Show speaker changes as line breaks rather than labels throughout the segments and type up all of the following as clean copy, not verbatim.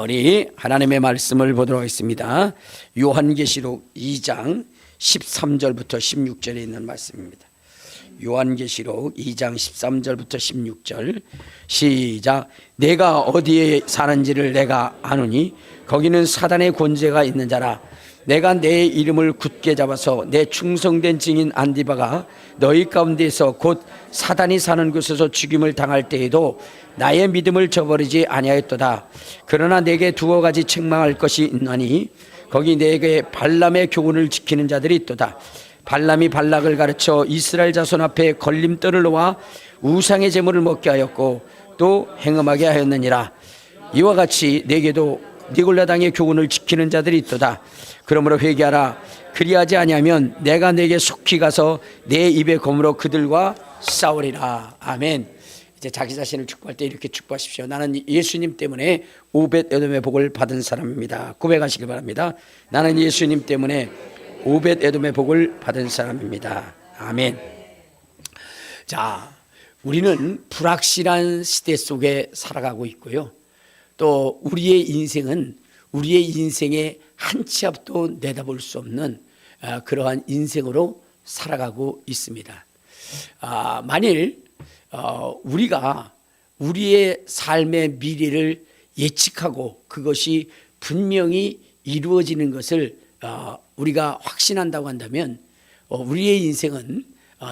우리 하나님의 말씀을 보도록 하겠습니다. 요한계시록 2장 13절부터 16절에 있는 말씀입니다. 요한계시록 2장 13절부터 16절 시작. 내가 어디에 사는지를 내가 아노니 거기는 사단의 권세가 있는 자라. 내가 내 이름을 굳게 잡아서 내 충성된 증인 안디바가 너희 가운데서 곧 사단이 사는 곳에서 죽임을 당할 때에도 나의 믿음을 저버리지 아니하였도다. 그러나 내게 두어 가지 책망할 것이 있나니 거기 내게 발람의 교훈을 지키는 자들이 있도다. 발람이 발락을 가르쳐 이스라엘 자손 앞에 걸림돌을 놓아 우상의 제물을 먹게 하였고 또 행음하게 하였느니라. 이와 같이 내게도 니골라당의 교훈을 지키는 자들이 있도다. 그러므로 회개하라. 그리하지 아니하면 내가 내게 속히 가서 내 입의 검으로 그들과 싸우리라. 아멘. 이제 자기 자신을 축복할 때 이렇게 축복하십시오. 나는 예수님 때문에 오벳 에돔의 복을 받은 사람입니다. 고백하시기 바랍니다. 나는 예수님 때문에 오벳 에돔의 복을 받은 사람입니다. 아멘. 자, 우리는 불확실한 시대 속에 살아가고 있고요. 또 우리의 인생은 우리의 인생의 한 치 앞도 내다볼 수 없는 그러한 인생으로 살아가고 있습니다. 만일 우리가 우리의 삶의 미래를 예측하고 그것이 분명히 이루어지는 것을 우리가 확신한다고 한다면 우리의 인생은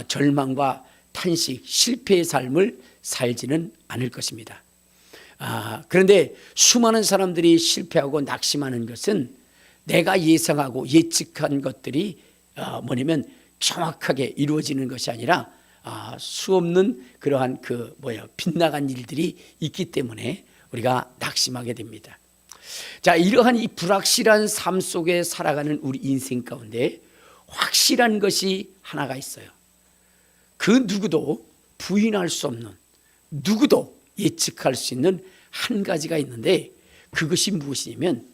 절망과 탄식, 실패의 삶을 살지는 않을 것입니다. 그런데 수많은 사람들이 실패하고 낙심하는 것은 내가 예상하고 예측한 것들이 뭐냐면 정확하게 이루어지는 것이 아니라 수없는 그러한 빗나간 일들이 있기 때문에 우리가 낙심하게 됩니다. 자, 이러한 이 불확실한 삶 속에 살아가는 우리 인생 가운데 확실한 것이 하나가 있어요. 그 누구도 부인할 수 없는, 누구도 예측할 수 있는 한 가지가 있는데 그것이 무엇이냐면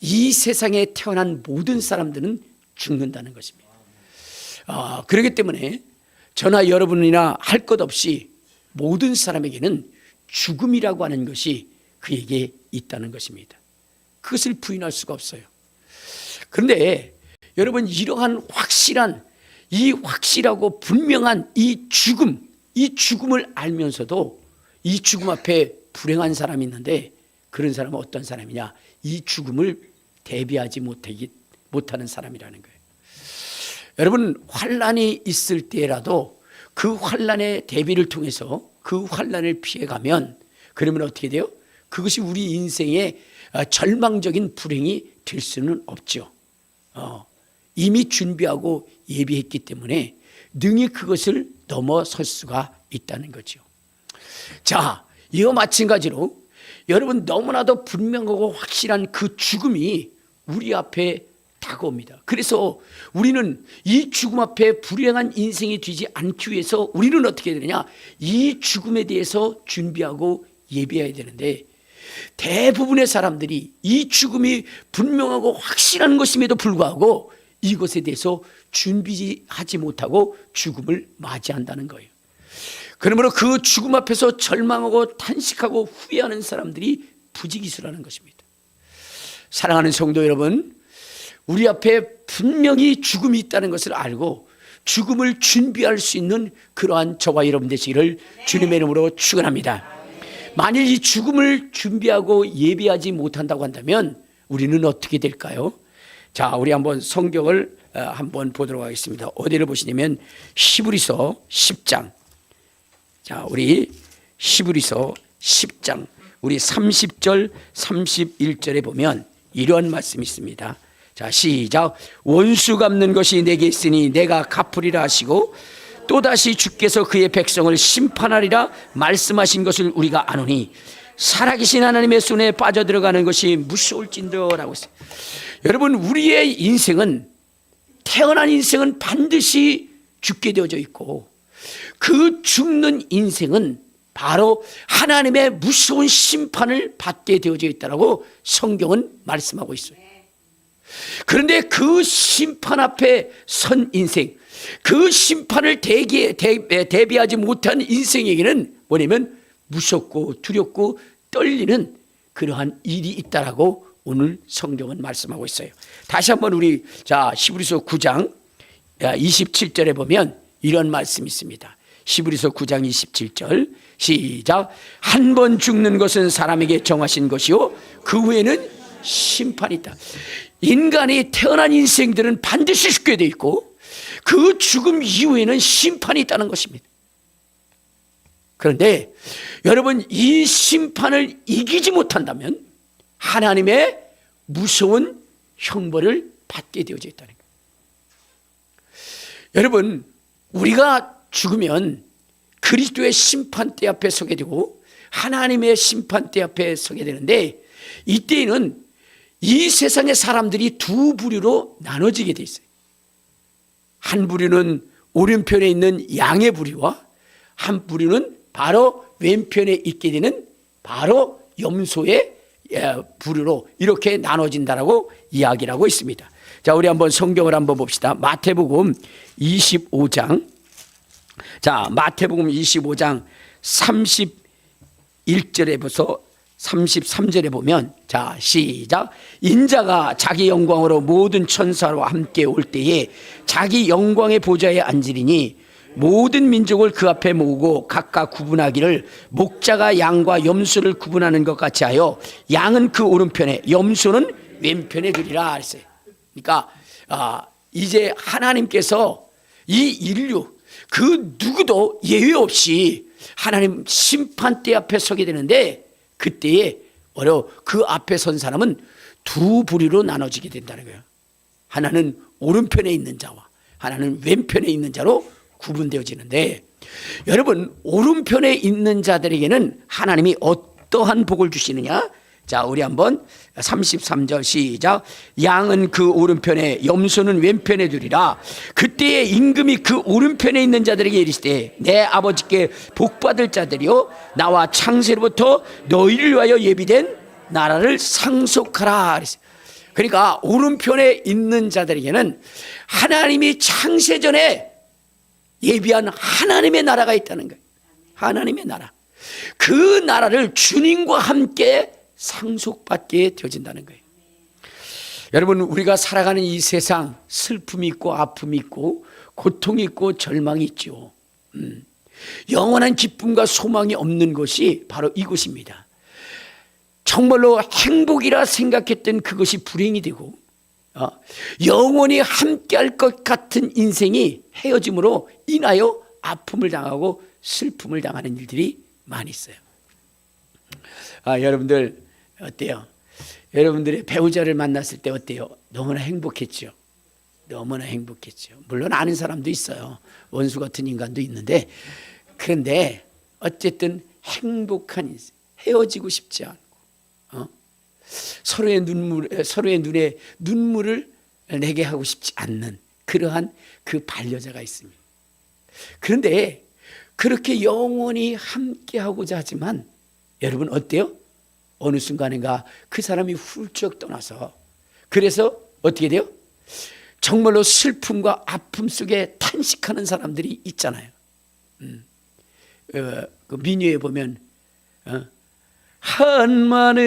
이 세상에 태어난 모든 사람들은 죽는다는 것입니다. 그렇기 때문에 저나 여러분이나 할 것 없이 모든 사람에게는 죽음이라고 하는 것이 그에게 있다는 것입니다. 그것을 부인할 수가 없어요. 그런데 여러분, 이러한 확실하고 분명한 이 죽음을 알면서도 이 죽음 앞에 불행한 사람이 있는데 그런 사람은 어떤 사람이냐? 이 죽음을 대비하지 못하는 사람이라는 거예요. 여러분, 환난이 있을 때라도 그 환난의 대비를 통해서 그 환난을 피해가면 그러면 어떻게 돼요? 그것이 우리 인생의 절망적인 불행이 될 수는 없죠. 이미 준비하고 예비했기 때문에 능히 그것을 넘어설 수가 있다는 거죠. 자, 이와 마찬가지로 여러분, 너무나도 분명하고 확실한 그 죽음이 우리 앞에 다가옵니다. 그래서 우리는 이 죽음 앞에 불행한 인생이 되지 않기 위해서 우리는 어떻게 해야 되느냐? 이 죽음에 대해서 준비하고 예비해야 되는데 대부분의 사람들이 이 죽음이 분명하고 확실한 것임에도 불구하고 이것에 대해서 준비하지 못하고 죽음을 맞이한다는 거예요. 그러므로 그 죽음 앞에서 절망하고 탄식하고 후회하는 사람들이 부지기수라는 것입니다. 사랑하는 성도 여러분, 우리 앞에 분명히 죽음이 있다는 것을 알고 죽음을 준비할 수 있는 그러한 저와 여러분 되시기를 주님의 이름으로 축원합니다. 만일 이 죽음을 준비하고 예비하지 못한다고 한다면 우리는 어떻게 될까요? 자, 우리 한번 성경을 한번 보도록 하겠습니다. 어디를 보시냐면 히브리서 10장. 자, 우리 히브리서 10장 우리 30절 31절에 보면 이러한 말씀이 있습니다. 자, 시작. 원수 갚는 것이 내게 있으니 내가 갚으리라 하시고 또다시 주께서 그의 백성을 심판하리라 말씀하신 것을 우리가 아노니 살아계신 하나님의 손에 빠져들어가는 것이 무서울진더라고 했어요. 여러분, 우리의 인생은, 태어난 인생은 반드시 죽게 되어져 있고 그 죽는 인생은 바로 하나님의 무서운 심판을 받게 되어져 있다고 성경은 말씀하고 있어요. 그런데 그 심판 앞에 선 인생, 그 심판을 대비하지 못한 인생에게는 뭐냐면 무섭고 두렵고 떨리는 그러한 일이 있다라고 오늘 성경은 말씀하고 있어요. 다시 한번 우리 히브리서 9장 27절에 보면 이런 말씀이 있습니다. 히브리서 9장 27절 시작. 한 번 죽는 것은 사람에게 정하신 것이요 그 후에는 심판이 있다. 인간이 태어난 인생들은 반드시 죽게 돼 있고 그 죽음 이후에는 심판이 있다는 것입니다. 그런데 여러분, 이 심판을 이기지 못한다면 하나님의 무서운 형벌을 받게 되어져 있다는 거예요. 여러분, 우리가 죽으면 그리스도의 심판대 앞에 서게 되고 하나님의 심판대 앞에 서게 되는데, 이때에는 이 세상의 사람들이 두 부류로 나눠지게 돼 있어요. 한 부류는 오른편에 있는 양의 부류와 한 부류는 바로 왼편에 있게 되는 바로 염소의 부류로 이렇게 나눠진다라고 이야기를 하고 있습니다. 자, 우리 한번 성경을 한번 봅시다. 마태복음 25장. 자, 마태복음 25장 31절에부터 33절에 보면, 자, 시작. 인자가 자기 영광으로 모든 천사와 함께 올 때에 자기 영광의 보좌에 앉으리니 모든 민족을 그 앞에 모으고 각각 구분하기를 목자가 양과 염소를 구분하는 것 같이 하여 양은 그 오른편에 염소는 왼편에 두리라 했어요. 그러니까 이제 하나님께서 이 인류 그 누구도 예외 없이 하나님 심판대 앞에 서게 되는데, 그때에 그 앞에 선 사람은 두 부류로 나눠지게 된다는 거예요. 하나는 오른편에 있는 자와 하나는 왼편에 있는 자로 구분되어지는데, 여러분, 오른편에 있는 자들에게는 하나님이 어떠한 복을 주시느냐? 자, 우리 한번 33절 시작. 양은 그 오른편에 염소는 왼편에 두리라. 그때에 임금이 그 오른편에 있는 자들에게 이르시되 내 아버지께 복받을 자들이요 나와 창세로부터 너희를 위하여 예비된 나라를 상속하라. 그러니까 오른편에 있는 자들에게는 하나님이 창세전에 예비한 하나님의 나라가 있다는 거예요. 하나님의 나라. 그 나라를 주님과 함께 상속받게 되어진다는 거예요. 여러분, 우리가 살아가는 이 세상 슬픔이 있고 아픔이 있고 고통이 있고 절망이 있죠. 영원한 기쁨과 소망이 없는 것이 바로 이것입니다. 정말로 행복이라 생각했던 그것이 불행이 되고 영원히 함께할 것 같은 인생이 헤어짐으로 인하여 아픔을 당하고 슬픔을 당하는 일들이 많이 있어요. 여러분들 어때요? 여러분들의 배우자를 만났을 때 어때요? 너무나 행복했죠. 너무나 행복했죠. 물론 아는 사람도 있어요. 원수 같은 인간도 있는데, 그런데 어쨌든 행복한 인생, 헤어지고 싶지 않고 서로의 눈에 눈물을 내게 하고 싶지 않는 그러한 그 반려자가 있습니다. 그런데 그렇게 영원히 함께하고자 하지만 여러분 어때요? 어느 순간인가 그 사람이 훌쩍 떠나서, 그래서 어떻게 돼요? 정말로 슬픔과 아픔 속에 탄식하는 사람들이 있잖아요. 그 민요에 보면 한마는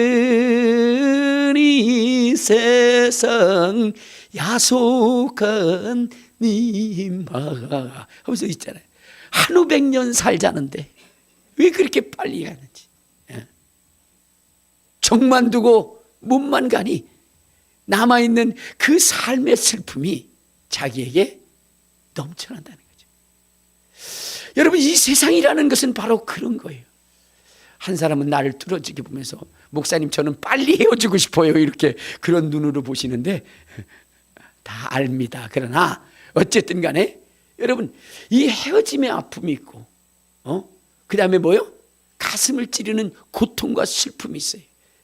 이 세상 야속한 님아 하면서 있잖아요. 한우 100년 살자는데 왜 그렇게 빨리 가는지. 정만 두고 몸만 가니 남아있는 그 삶의 슬픔이 자기에게 넘쳐난다는 거죠. 여러분, 이 세상이라는 것은 바로 그런 거예요. 한 사람은 나를 뚫어지게 보면서 목사님 저는 빨리 헤어지고 싶어요 이렇게 그런 눈으로 보시는데 다 압니다. 그러나 어쨌든 간에 여러분, 이 헤어짐의 아픔이 있고 그 다음에 뭐요? 가슴을 찌르는 고통과 슬픔이 있어요.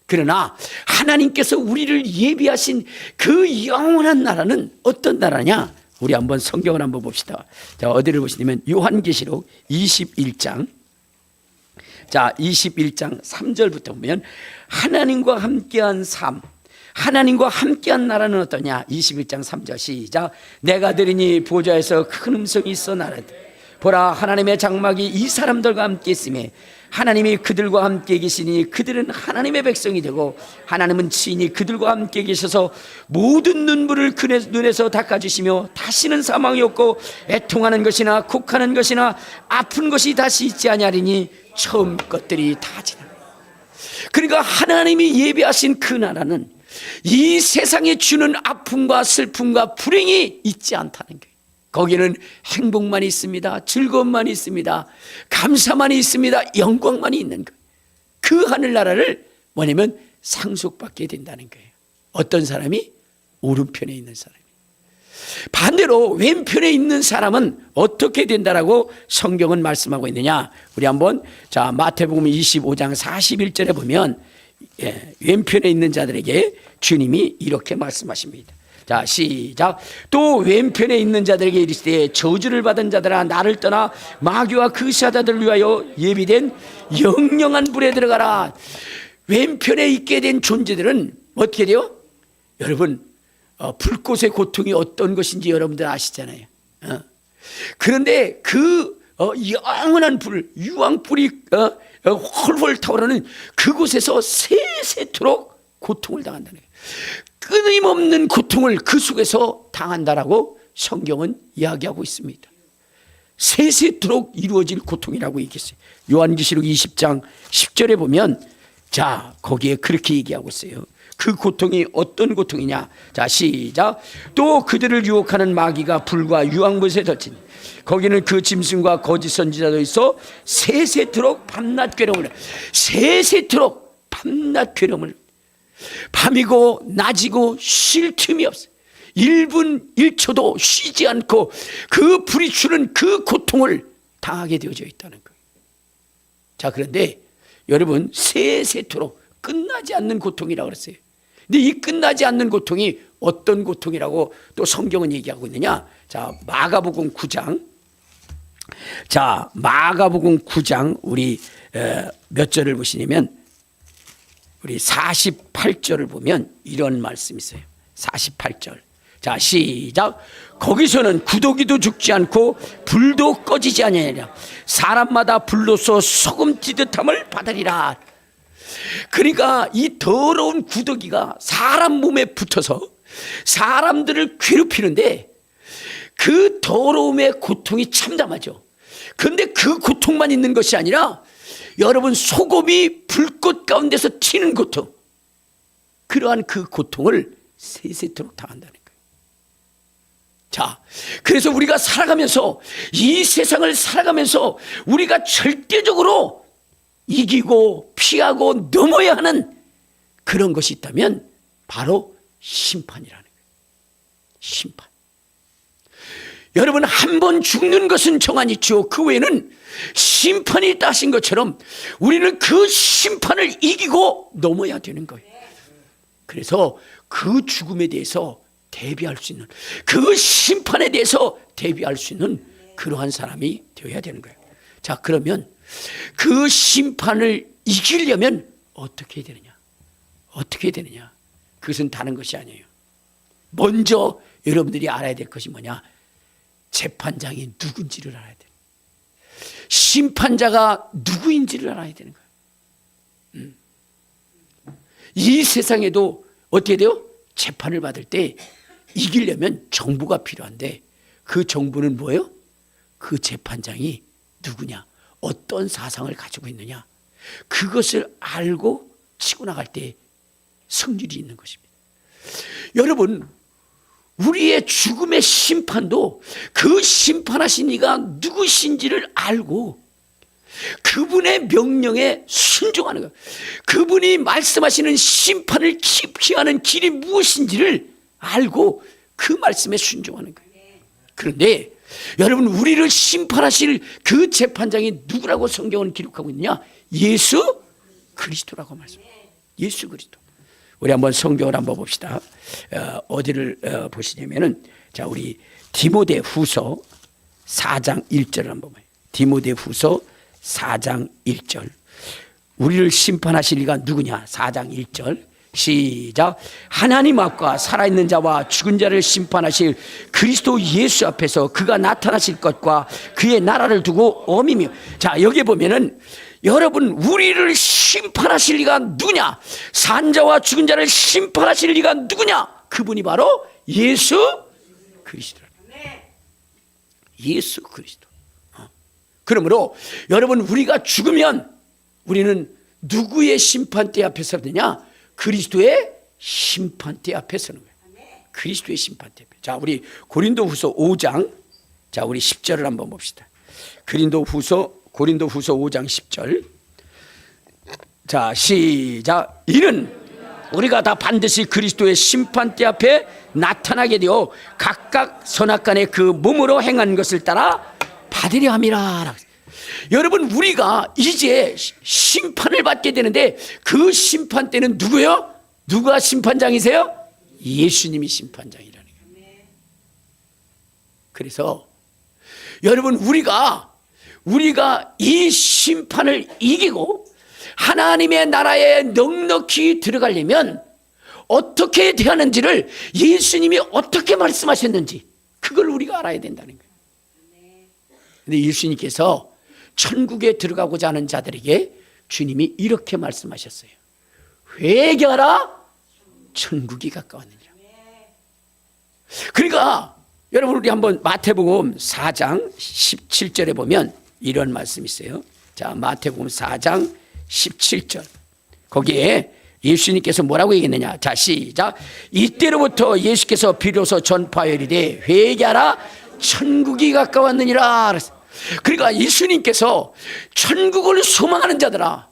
그러나 하나님께서 우리를 예비하신 그 영원한 나라는 어떤 나라냐? 우리 한번 성경을 한번 봅시다. 자, 어디를 보시냐면 요한계시록 21장. 자, 21장 3절부터 보면 하나님과 함께한 삶, 하나님과 함께한 나라는 어떠냐? 21장 3절 시작. 내가 들으니 보좌에서 큰 음성이 있어 나르되 보라, 하나님의 장막이 이 사람들과 함께 있으며 하나님이 그들과 함께 계시니 그들은 하나님의 백성이 되고 하나님은 친히 그들과 함께 계셔서 모든 눈물을 그의 눈에서 닦아주시며 다시는 사망이 없고 애통하는 것이나 곡하는 것이나 아픈 것이 다시 있지 아니하리니 처음 것들이 다 지나. 그러니까 하나님이 예비하신 그 나라는 이 세상에 주는 아픔과 슬픔과 불행이 있지 않다는 거예요. 거기는 행복만 있습니다. 즐거움만 있습니다. 감사만 있습니다. 영광만이 있는 거예요. 그 하늘나라를 뭐냐면 상속받게 된다는 거예요. 어떤 사람이? 오른편에 있는 사람이. 반대로 왼편에 있는 사람은 어떻게 된다라고 성경은 말씀하고 있느냐? 우리 한번 자 마태복음 25장 41절에 보면 왼편에 있는 자들에게 주님이 이렇게 말씀하십니다. 자 시작. 또 왼편에 있는 자들에게 이르시되 저주를 받은 자들아 나를 떠나 마귀와 그 사자들을 위하여 예비된 영영한 불에 들어가라. 왼편에 있게 된 존재들은 어떻게 돼요? 여러분 불꽃의 고통이 어떤 것인지 여러분들 아시잖아요. 그런데 그 영원한 불, 유황불이 홀홀 타오르는 그곳에서 세세토록 고통을 당한다는 거예요. 끊임없는 고통을 그 속에서 당한다라고 성경은 이야기하고 있습니다. 세세토록 이루어질 고통이라고 얘기했어요. 요한계시록 20장 10절에 보면 자 거기에 그렇게 얘기하고 있어요. 그 고통이 어떤 고통이냐? 자 시작. 또 그들을 유혹하는 마귀가 불과 유황불에 젖힌 거기는 그 짐승과 거짓 선지자도 있어 세세토록 밤낮 괴로움을 세세토록 밤낮 괴로움을 밤이고 낮이고 쉴 틈이 없어요. 1분 1초도 쉬지 않고 그 불이 주는 그 고통을 당하게 되어져 있다는 거예요. 자 그런데 여러분 세세토록 끝나지 않는 고통이라고 그랬어요. 근데 이 끝나지 않는 고통이 어떤 고통이라고 또 성경은 얘기하고 있느냐? 자 마가복음 9장 자 마가복음 9장 우리 몇 절을 보시냐면 우리 48절을 보면 이런 말씀이 있어요. 48절. 자 시작. 거기서는 구더기도 죽지 않고 불도 꺼지지 아니하리라. 사람마다 불로서 소금 찌듯함을 받으리라. 그러니까 이 더러운 구더기가 사람 몸에 붙어서 사람들을 괴롭히는데 그 더러움의 고통이 참담하죠. 그런데 그 고통만 있는 것이 아니라 여러분 소금이 불꽃 가운데서 튀는 고통, 그러한 그 고통을 세세토록 당한다는 거예요. 자, 그래서 우리가 살아가면서 이 세상을 살아가면서 우리가 절대적으로 이기고 피하고 넘어야 하는 그런 것이 있다면 바로 심판이라는 거예요. 심판. 여러분 한 번 죽는 것은 정한 있죠. 그 외에는 심판이 있다 하신 것처럼 우리는 그 심판을 이기고 넘어야 되는 거예요. 그래서 그 죽음에 대해서 대비할 수 있는 그 심판에 대해서 대비할 수 있는 그러한 사람이 되어야 되는 거예요. 자 그러면 그 심판을 이기려면 어떻게 해야 되느냐? 어떻게 해야 되느냐? 그것은 다른 것이 아니에요. 먼저 여러분들이 알아야 될 것이 뭐냐? 재판장이 누군지를 알아야 돼요. 심판자가 누구인지를 알아야 되는 거예요. 이 세상에도 어떻게 돼요? 재판을 받을 때 이기려면 정보가 필요한데 그 정보는 뭐예요? 그 재판장이 누구냐? 어떤 사상을 가지고 있느냐? 그것을 알고 치고 나갈 때 승률이 있는 것입니다. 여러분 우리의 죽음의 심판도 그 심판하신 이가 누구신지를 알고 그분의 명령에 순종하는 거예요. 그분이 말씀하시는 심판을 피하는 길이 무엇인지를 알고 그 말씀에 순종하는 거예요. 그런데 여러분 우리를 심판하실 그 재판장이 누구라고 성경은 기록하고 있느냐? 예수 그리스도라고 말씀해요. 예수 그리스도. 우리 한번 성경을 한번 봅시다. 어디를 보시냐면은 자 우리 디모데 후서 4장 1절을 한번 봐요. 디모데 후서 4장 1절. 우리를 심판하실 이가 누구냐? 4장 1절 시작. 하나님 앞과 살아있는 자와 죽은 자를 심판하실 그리스도 예수 앞에서 그가 나타나실 것과 그의 나라를 두고 어미며. 자 여기 보면은 여러분, 우리를 심판하실 리가 누구냐? 산자와 죽은 자를 심판하실 리가 누구냐? 그분이 바로 예수 그리스도. 예수 그리스도. 그러므로 여러분, 우리가 죽으면 우리는 누구의 심판대 앞에 서느냐? 그리스도의 심판대 앞에 서는 거예요. 그리스도의 심판대 앞에. 자, 우리 고린도후서 5장, 자, 우리 10절을 한번 봅시다. 고린도후서 5장 10절. 자, 시작. 이는 우리가 다 반드시 그리스도의 심판대 앞에 나타나게 되어 각각 선악간에 그 몸으로 행한 것을 따라 받으려 함이라. 여러분, 우리가 이제 심판을 받게 되는데 그 심판 때는 누구요? 누가 심판장이세요? 예수님이 심판장이라는 거예요. 그래서 여러분, 우리가 이 심판을 이기고 하나님의 나라에 넉넉히 들어가려면 어떻게 대하는지를, 예수님이 어떻게 말씀하셨는지 그걸 우리가 알아야 된다는 거예요. 근데 예수님께서 천국에 들어가고자 하는 자들에게 주님이 이렇게 말씀하셨어요. 회개하라, 천국이 가까웠느니라. 그러니까 여러분, 우리 한번 마태복음 4장 17절에 보면 이런 말씀이 있어요. 자, 마태복음 4장 17절. 거기에 예수님께서 뭐라고 얘기했느냐? 자, 시작. 이때로부터 예수께서 비로소 전파하이르되 회개하라, 천국이 가까웠느니라. 그러니까 예수님께서 천국을 소망하는 자들아,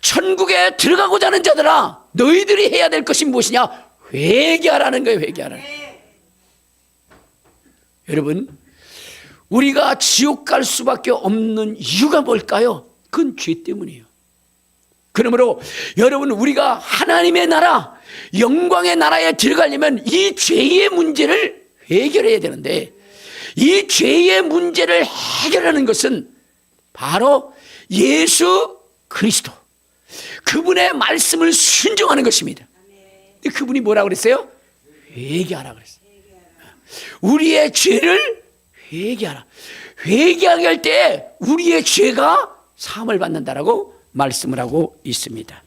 천국에 들어가고자 하는 자들아, 너희들이 해야 될 것이 무엇이냐? 회개하라는 거예요. 회개하라. 여러분, 우리가 지옥 갈 수밖에 없는 이유가 뭘까요? 그건 죄 때문이에요. 그러므로 여러분, 우리가 하나님의 나라, 영광의 나라에 들어가려면 이 죄의 문제를 해결해야 되는데, 이 죄의 문제를 해결하는 것은 바로 예수 그리스도, 그분의 말씀을 순종하는 것입니다. 그분이 뭐라고 그랬어요? 회개하라 그랬어요. 우리의 죄를 회개하라. 회개하게 할 때 우리의 죄가 사함을 받는다라고 말씀을 하고 있습니다.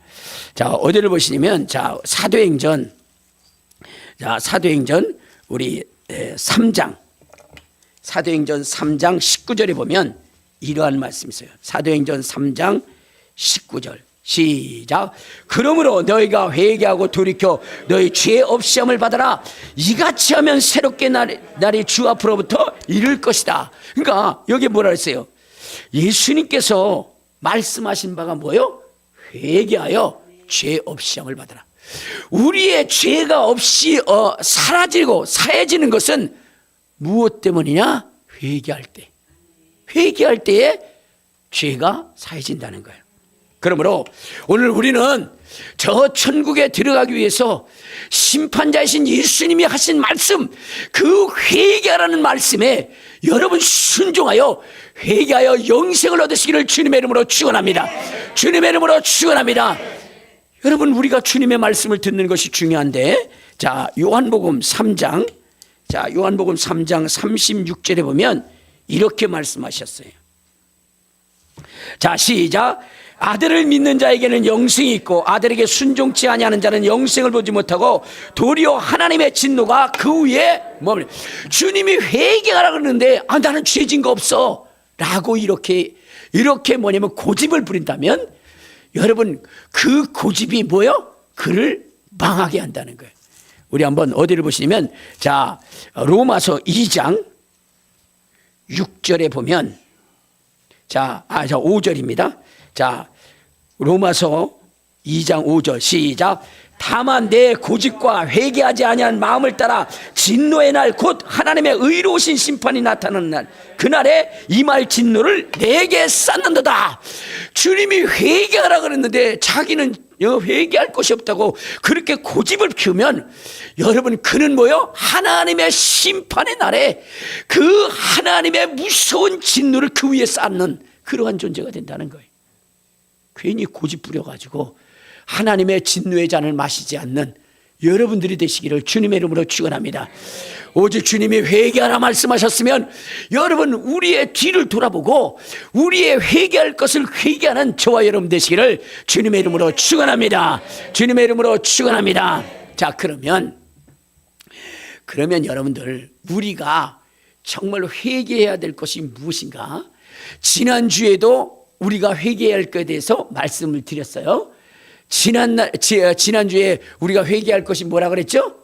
자, 어디를 보시냐면, 자, 사도행전 우리 3장, 사도행전 3장 19절에 보면 이러한 말씀이 있어요. 사도행전 3장 19절. 시작. 그러므로 너희가 회개하고 돌이켜 너희 죄 없이 함을 받아라. 이같이 하면 새롭게 날이 주 앞으로부터 이를 것이다. 그러니까 여기 뭐라 했어요? 예수님께서 말씀하신 바가 뭐요? 회개하여 죄 없이 함을 받아라. 우리의 죄가 없이 사라지고 사해지는 것은 무엇 때문이냐? 회개할 때. 회개할 때에 죄가 사해진다는 거예요. 그러므로 오늘 우리는 저 천국에 들어가기 위해서 심판자이신 예수님이 하신 말씀, 그 회개하라는 말씀에 여러분 순종하여 회개하여 영생을 얻으시기를 주님의 이름으로 축원합니다. 주님의 이름으로 축원합니다. 여러분, 우리가 주님의 말씀을 듣는 것이 중요한데, 자, 요한복음 3장 36절에 보면 이렇게 말씀하셨어요. 자, 시작. 아들을 믿는 자에게는 영생이 있고 아들에게 순종치 아니하는 자는 영생을 보지 못하고 도리어 하나님의 진노가 그 위에 머물러. 주님이 회개하라 그러는데 나는 죄진 거 없어 라고 이렇게 뭐냐면 고집을 부린다면, 여러분, 그 고집이 뭐요? 그를 망하게 한다는 거예요. 우리 한번 어디를 보시냐면, 자, 로마서 2장 6절에 보면, 자 5절입니다. 자, 로마서 2장 5절 시작. 다만 내 고집과 회개하지 아니한 마음을 따라 진노의 날 곧 하나님의 의로우신 심판이 나타나는 날, 그날에 임할 진노를 내게 쌓는도다. 주님이 회개하라 그랬는데 자기는 회개할 것이 없다고 그렇게 고집을 피우면, 여러분, 그는 뭐요? 하나님의 심판의 날에 그 하나님의 무서운 진노를 그 위에 쌓는 그러한 존재가 된다는 거예요. 괜히 고집 부려가지고 하나님의 진노의 잔을 마시지 않는 여러분들이 되시기를 주님의 이름으로 축원합니다. 오직 주님이 회개하라 말씀하셨으면 여러분 우리의 뒤를 돌아보고 우리의 회개할 것을 회개하는 저와 여러분 되시기를 주님의 이름으로 축원합니다. 주님의 이름으로 축원합니다. 자, 그러면 여러분들 우리가 정말 회개해야 될 것이 무엇인가? 지난주에도 우리가 회개해야 할 것에 대해서 말씀을 드렸어요. 지난주에 우리가 회개할 것이 뭐라 그랬죠?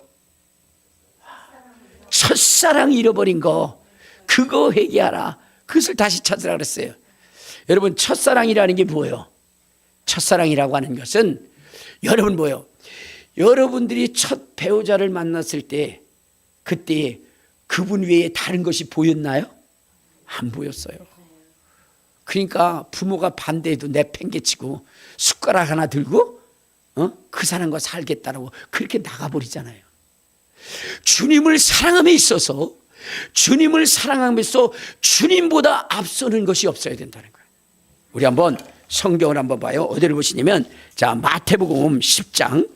첫사랑 잃어버린 거, 그거 회개하라. 그것을 다시 찾으라 그랬어요. 여러분, 첫사랑이라는 게 뭐예요? 첫사랑이라고 하는 것은 여러분 뭐예요? 여러분들이 첫 배우자를 만났을 때 그때 그분 외에 다른 것이 보였나요? 안 보였어요. 그러니까 부모가 반대해도 내팽개치고 숟가락 하나 들고 그 사람과 살겠다라고 그렇게 나가버리잖아요. 주님을 사랑함에 있어서 주님을 사랑하면서 주님보다 앞서는 것이 없어야 된다는 거예요. 우리 한번 성경을 한번 봐요. 어디를 보시냐면 자, 마태복음 10장.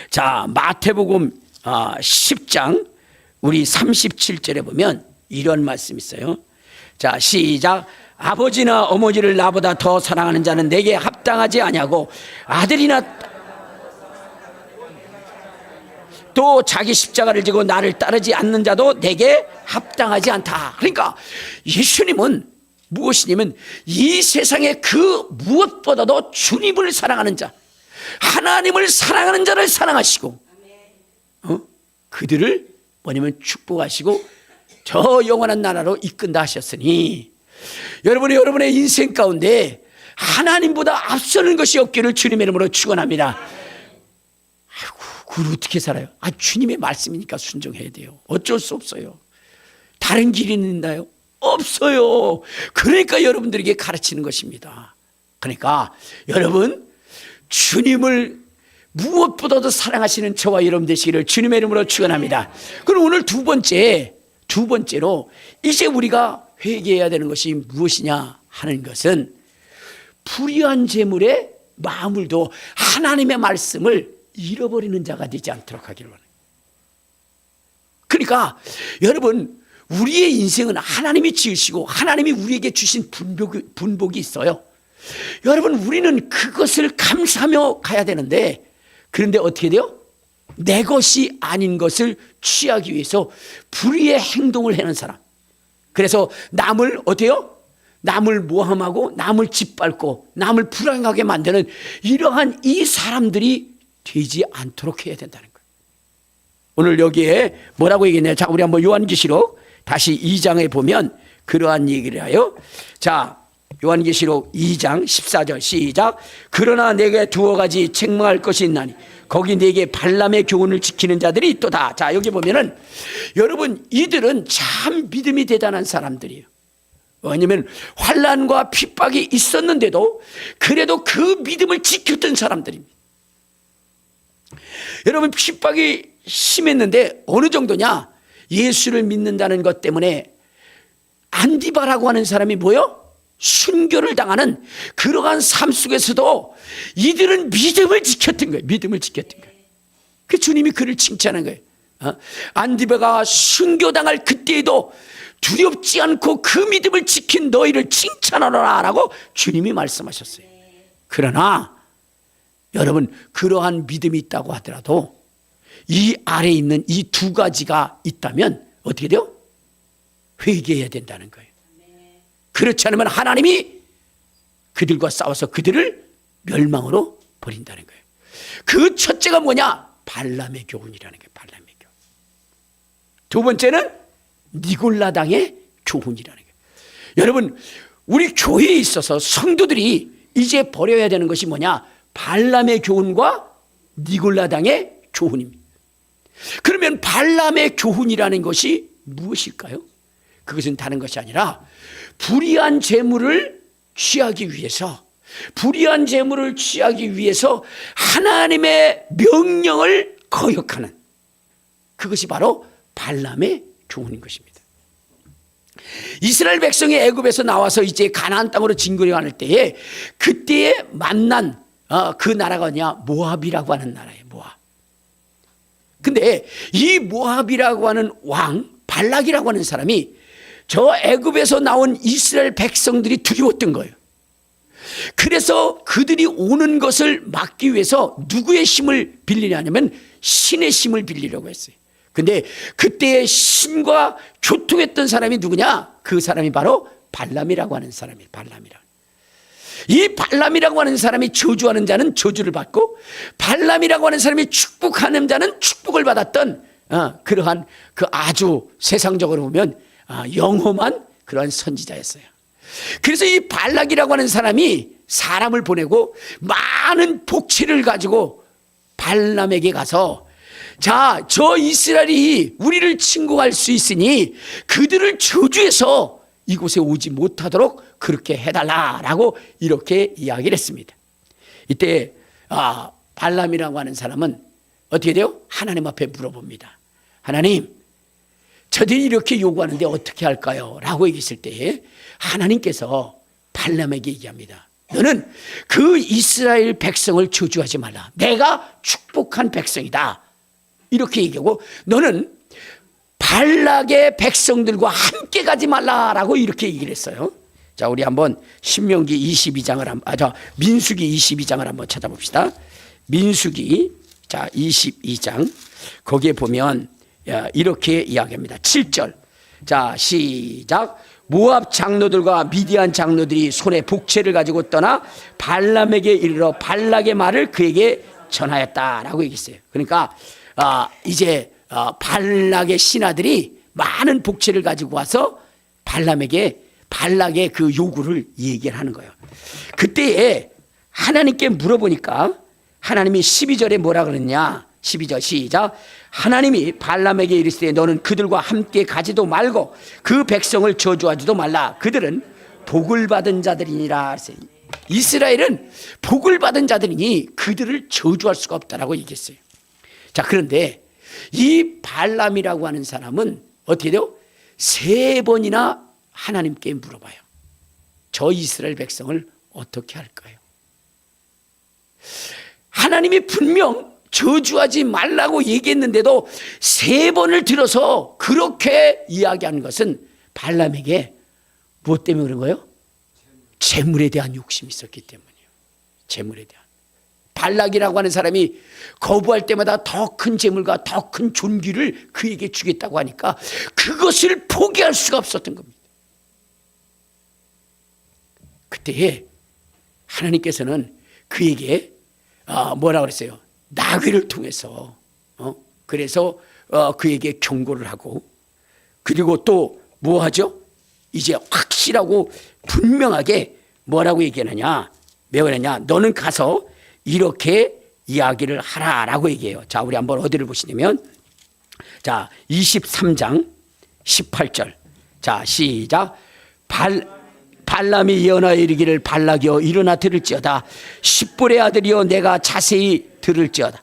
자, 마태복음 10장 우리 37절에 보면 이런 말씀이 있어요. 자, 시작. 아버지나 어머니를 나보다 더 사랑하는 자는 내게 합당하지 아니하고 아들이나 또 자기 십자가를 지고 나를 따르지 않는 자도 내게 합당하지 않다. 그러니까 예수님은 무엇이냐면 이 세상에 그 무엇보다도 주님을 사랑하는 자, 하나님을 사랑하는 자를 사랑하시고 그들을 뭐냐면 축복하시고 저 영원한 나라로 이끈다 하셨으니 여러분의 인생 가운데 하나님보다 앞서는 것이 없기를 주님의 이름으로 축원합니다. 아이고, 그걸 어떻게 살아요? 주님의 말씀이니까 순종해야 돼요. 어쩔 수 없어요. 다른 길이 있나요? 없어요. 그러니까 여러분들에게 가르치는 것입니다. 그러니까 여러분 주님을 무엇보다도 사랑하시는 저와 여러분 되시기를 주님의 이름으로 축원합니다. 그럼 오늘 두 번째로 이제 우리가 회개해야 되는 것이 무엇이냐 하는 것은 불의한 재물에 마음을 둬 하나님의 말씀을 잃어버리는 자가 되지 않도록 하기를 원해요. 그러니까 여러분 우리의 인생은 하나님이 지으시고 하나님이 우리에게 주신 분복이 있어요. 여러분 우리는 그것을 감사하며 가야 되는데 그런데 어떻게 돼요? 내 것이 아닌 것을 취하기 위해서 불의의 행동을 하는 사람. 그래서 남을 어때요? 남을 모함하고 남을 짓밟고 남을 불행하게 만드는 이러한 이 사람들이 되지 않도록 해야 된다는 거예요. 오늘 여기에 뭐라고 얘기했나요? 자, 우리 한번 요한계시록 다시 2장에 보면 그러한 얘기를 해요. 자, 요한계시록 2장 14절 시작. 그러나 내게 두어 가지 책망할 것이 있나니 거기 내게 발람의 교훈을 지키는 자들이 있도다. 자, 여기 보면은 여러분 이들은 참 믿음이 대단한 사람들이에요. 왜냐하면 환난과 핍박이 있었는데도 그래도 그 믿음을 지켰던 사람들입니다. 여러분 핍박이 심했는데 어느 정도냐? 예수를 믿는다는 것 때문에 안디바라고 하는 사람이 뭐요? 순교를 당하는 그러한 삶 속에서도 이들은 믿음을 지켰던 거예요. 믿음을 지켰던 거예요. 그 주님이 그를 칭찬한 거예요. 안디바가 순교당할 그때에도 두렵지 않고 그 믿음을 지킨 너희를 칭찬하노라 라고 주님이 말씀하셨어요. 그러나 여러분 그러한 믿음이 있다고 하더라도 이 아래에 있는 이 두 가지가 있다면 어떻게 돼요? 회개해야 된다는 거예요. 그렇지 않으면 하나님이 그들과 싸워서 그들을 멸망으로 버린다는 거예요. 그 첫째가 뭐냐? 발람의 교훈이라는 거예요. 발람의 교훈. 두 번째는 니골라당의 교훈이라는 거예요. 여러분 우리 교회에 있어서 성도들이 이제 버려야 되는 것이 뭐냐? 발람의 교훈과 니골라당의 교훈입니다. 그러면 발람의 교훈이라는 것이 무엇일까요? 그것은 다른 것이 아니라 불의한 재물을 취하기 위해서 하나님의 명령을 거역하는 그것이 바로 발람의 교훈인 것입니다. 이스라엘 백성이 애굽에서 나와서 이제 가나안 땅으로 진군해갈 때에 그때에 만난 그 나라가 뭐냐? 모압이라고 하는 나라예요. 모압. 근데 이 모압이라고 하는 왕 발락이라고 하는 사람이 저 애굽에서 나온 이스라엘 백성들이 두려웠던 거예요. 그래서 그들이 오는 것을 막기 위해서 누구의 힘을 빌리냐면 신의 힘을 빌리려고 했어요. 근데 그때의 신과 교통했던 사람이 누구냐? 그 사람이 바로 발람이라고 하는 사람이에요. 이 발람이라고 하는 사람이 저주하는 자는 저주를 받고 발람이라고 하는 사람이 축복하는 자는 축복을 받았던 그러한 그 아주 세상적으로 보면 영험한 그러한 선지자였어요. 그래서 이 발락이라고 하는 사람이 사람을 보내고 많은 복치를 가지고 발람에게 가서 자, 저 이스라엘이 우리를 침공할 수 있으니 그들을 저주해서 이곳에 오지 못하도록 그렇게 해달라라고 이렇게 이야기를 했습니다. 이때 발람이라고 하는 사람은 어떻게 돼요? 하나님 앞에 물어봅니다. 하나님, 저들이 이렇게 요구하는데 어떻게 할까요? 라고 얘기했을 때 하나님께서 발람에게 얘기합니다. 너는 그 이스라엘 백성을 저주하지 말라. 내가 축복한 백성이다. 이렇게 얘기하고 너는 발락의 백성들과 함께 가지 말라라고 이렇게 얘기를 했어요. 자, 우리 한번 신명기 22장을 민수기 22장을 한번 찾아봅시다. 민수기 22장 거기에 보면 이렇게 이야기합니다. 7절. 자, 시작. 모압 장로들과 미디안 장로들이 손에 복채를 가지고 떠나 발람에게 이르러 발락의 말을 그에게 전하였다라고 얘기했어요. 그러니까 이제 발락의 신하들이 많은 복채를 가지고 와서 발람에게 발락의 그 요구를 얘기를 하는 거예요. 그때에 하나님께 물어보니까 하나님이 12절에 뭐라 그랬냐? 12절 시작. 하나님이 발람에게 이르시되 너는 그들과 함께 가지도 말고 그 백성을 저주하지도 말라. 그들은 복을 받은 자들이니라. 이스라엘은 복을 받은 자들이니 그들을 저주할 수가 없다라고 얘기했어요. 자, 그런데 이 발람이라고 하는 사람은 어떻게 돼요? 3번이나 하나님께 물어봐요. 저 이스라엘 백성을 어떻게 할까요? 하나님이 분명 저주하지 말라고 얘기했는데도 3번을 들어서 그렇게 이야기하는 것은 발람에게 무엇 때문에 그런 거예요? 재물에 대한 욕심이 있었기 때문이에요. 재물에 대한. 발락이라고 하는 사람이 거부할 때마다 더 큰 재물과 더 큰 존귀를 그에게 주겠다고 하니까 그것을 포기할 수가 없었던 겁니다. 그때에 하나님께서는 그에게 뭐라고 그랬어요? 나귀를 통해서 그래서 그에게 경고를 하고 그리고 또 뭐 하죠? 이제 확실하고 분명하게 뭐라고 얘기하느냐? 왜 그러냐? 너는 가서 이렇게 이야기를 하라라고 얘기해요. 자, 우리 한번 어디를 보시냐면 자, 23장 18절. 자, 시작. 발람이 예언하여 이르기를 발락이여 일어나 들을지어다. 십볼의 아들이여 내가 자세히 들을지어다.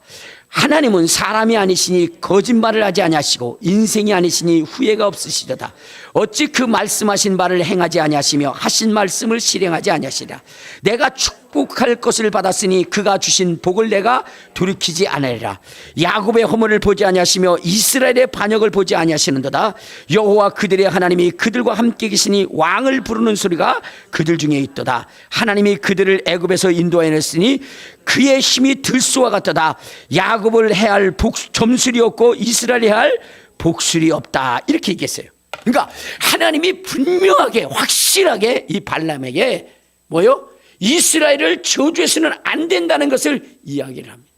하나님은 사람이 아니시니 거짓말을 하지 아니하시고 인생이 아니시니 후회가 없으시도다. 어찌 그 말씀하신 바를 행하지 아니하시며 하신 말씀을 실행하지 아니하시랴. 내가 축복할 것을 받았으니 그가 주신 복을 내가 돌이키지 아니하리라. 야곱의 허물을 보지 아니하시며 이스라엘의 반역을 보지 아니하시는도다. 여호와 그들의 하나님이 그들과 함께 계시니 왕을 부르는 소리가 그들 중에 있도다. 하나님이 그들을 애굽에서 인도하였으니 그의 힘이 들소와 같도다. 야곱을 해할 점술이 없고 이스라엘이 할 복술이 없다. 이렇게 얘기했어요. 그러니까 하나님이 분명하게 확실하게 이 발람에게 뭐요? 이스라엘을 저주해서는 안 된다는 것을 이야기를 합니다.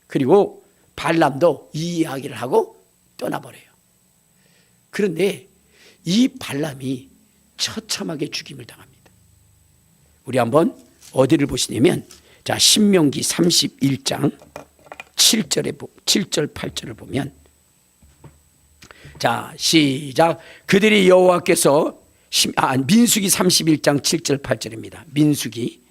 그리고 발람도 이 이야기를 하고 떠나버려요. 그런데 이 발람이 처참하게 죽임을 당합니다. 우리 한번 어디를 보시냐면 자, 신명기 31장 7절 8절을 보면 자, 시작. 그들이 여호와께서 민수기 31장 7절 8절입니다. 민수기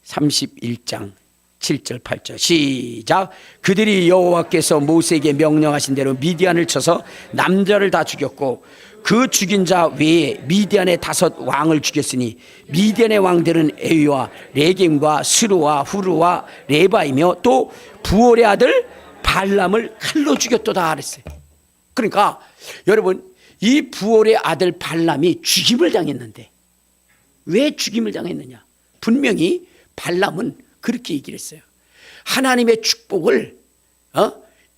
31장 7절 8절 시작. 그들이 여호와께서 모세에게 명령하신 대로 미디안을 쳐서 남자를 다 죽였고 그 죽인 자 외에 미디안의 5 왕을 죽였으니 미디안의 왕들은 에위와 레겜과 스루와 후르와 레바이며 또 부올의 아들 발람을 칼로 죽였도다 그랬어요. 그러니까 여러분, 이 부올의 아들 발람이 죽임을 당했는데 왜 죽임을 당했느냐? 분명히 발람은 그렇게 얘기를 했어요. 하나님의 축복을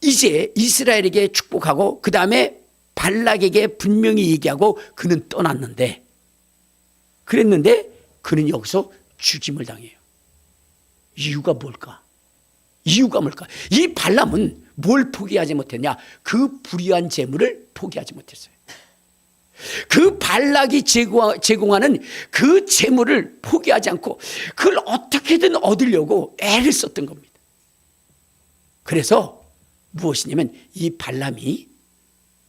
이제 이스라엘에게 축복하고 그 다음에 발락에게 분명히 얘기하고 그는 떠났는데, 그랬는데 그는 여기서 죽임을 당해요. 이유가 뭘까? 이유가 뭘까? 이 발람은 뭘 포기하지 못했냐? 그 불의한 재물을 포기하지 못했어요. 그 발락이 제공하는 그 재물을 포기하지 않고 그걸 어떻게든 얻으려고 애를 썼던 겁니다. 그래서 무엇이냐면 이 발람이